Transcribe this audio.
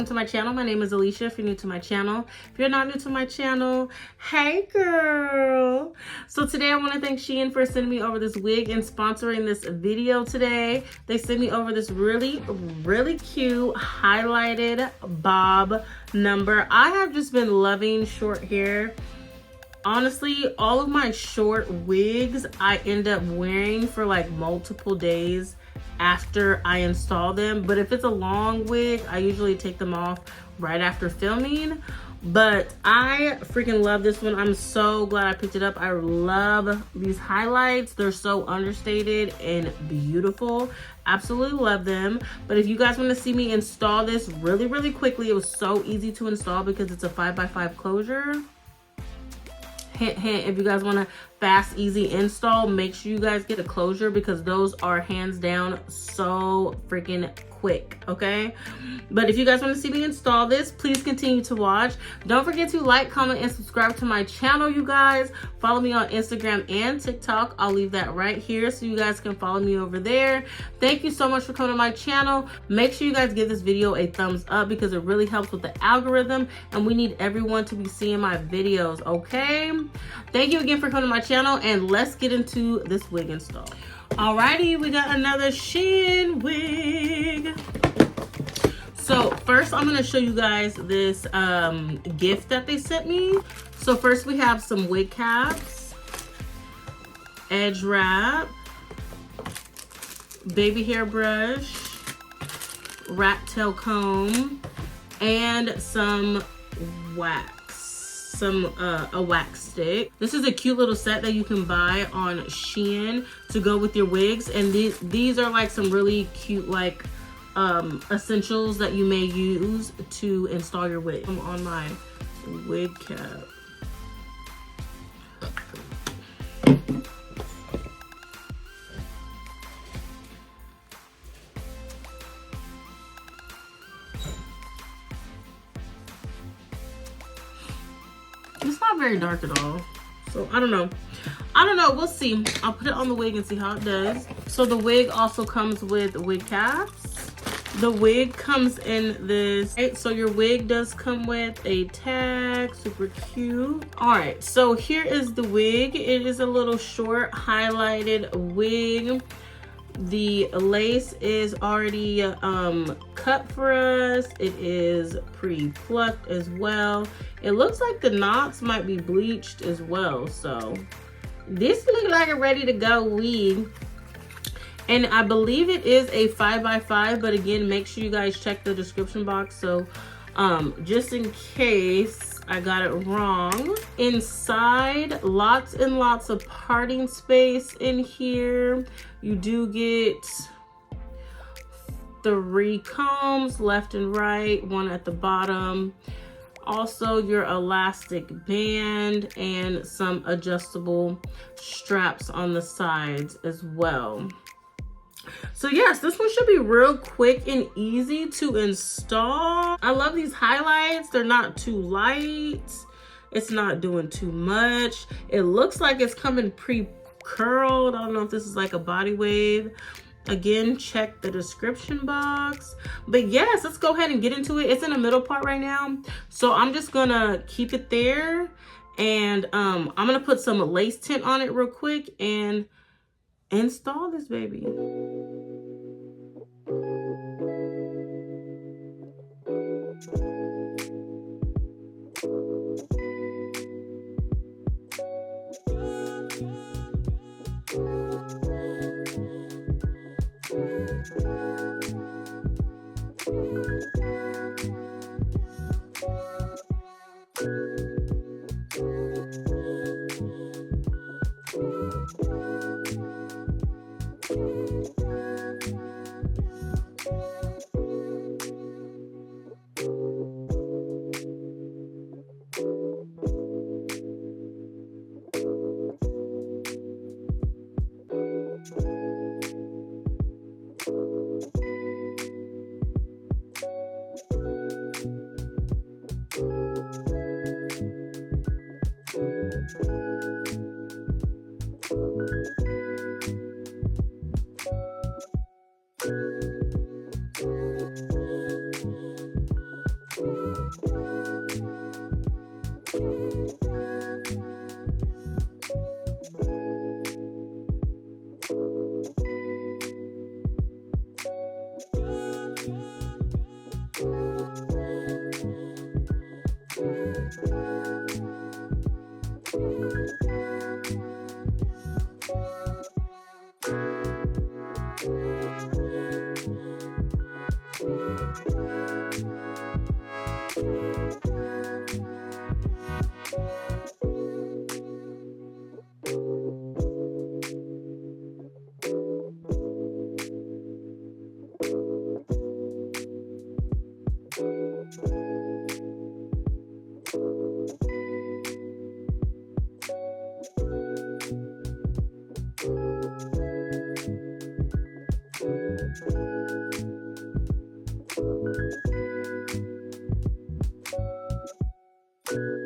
welcome to my channel. My name is Alishia if you're new to my channel. If you're not new to my channel, hey girl. So today I want to thank Shein for sending me over this wig and sponsoring this video today. They sent me over this really cute highlighted bob number. I have just been loving short hair. Honestly, all of my short wigs I end up wearing for like multiple days after I install them. But if it's a long wig, I usually take them off right after filming. But I freaking love this one. I'm so glad I picked it up. I love these highlights. They're so understated and beautiful. Absolutely love them. But if you guys want to see me install this really quickly, it was so easy to install because it's a 5x5 closure. Hint, hint, if you guys want a fast, easy install, make sure you guys get a closure because those are hands down so freaking quick, okay? But if you guys want to see me install this, please continue to watch. Don't forget to like, comment, and subscribe to my channel, you guys. Follow me on Instagram and TikTok. I'll leave that right here so you guys can follow me over there. Thank you so much for coming to my channel. Make sure you guys give this video a thumbs up because it really helps with the algorithm and we need everyone to be seeing my videos, okay? Thank you again for coming to my channel and let's get into this wig install. Alrighty, we got another Shein wig. So first I'm gonna show you guys this gift that they sent me. So first we have some wig caps, edge wrap, baby hair brush, rat tail comb, and some wax. A wax stick. This is a cute little set that you can buy on Shein to go with your wigs, and these are like some really cute like essentials that you may use to install your wig. I'm on my wig cap. It's not very dark at all, so I don't know, we'll see. I'll put it on the wig and see how it does. So the wig also comes with wig caps. The wig comes in this, right? So your wig does come with a tag, super cute. All right, so here is the wig. It is a little short highlighted wig. The lace is already cut for us. It is pre-plucked as well. It looks like the knots might be bleached as well. So this looks like a ready to go wig. And I believe it is a 5x5, but again, make sure you guys check the description box. So just in case I got it wrong. Inside, lots and lots of parting space in here. You do get 3 combs left and right, one at the bottom. Also your elastic band and some adjustable straps on the sides as well. So yes, this one should be real quick and easy to install. I love these highlights. They're not too light. It's not doing too much. It looks like it's coming pre-curled. I don't know if this is like a body wave. Again, check the description box. But yes, let's go ahead and get into it. It's in the middle part right now. So I'm just gonna keep it there. And I'm gonna put some lace tint on it real quick and install this baby. you.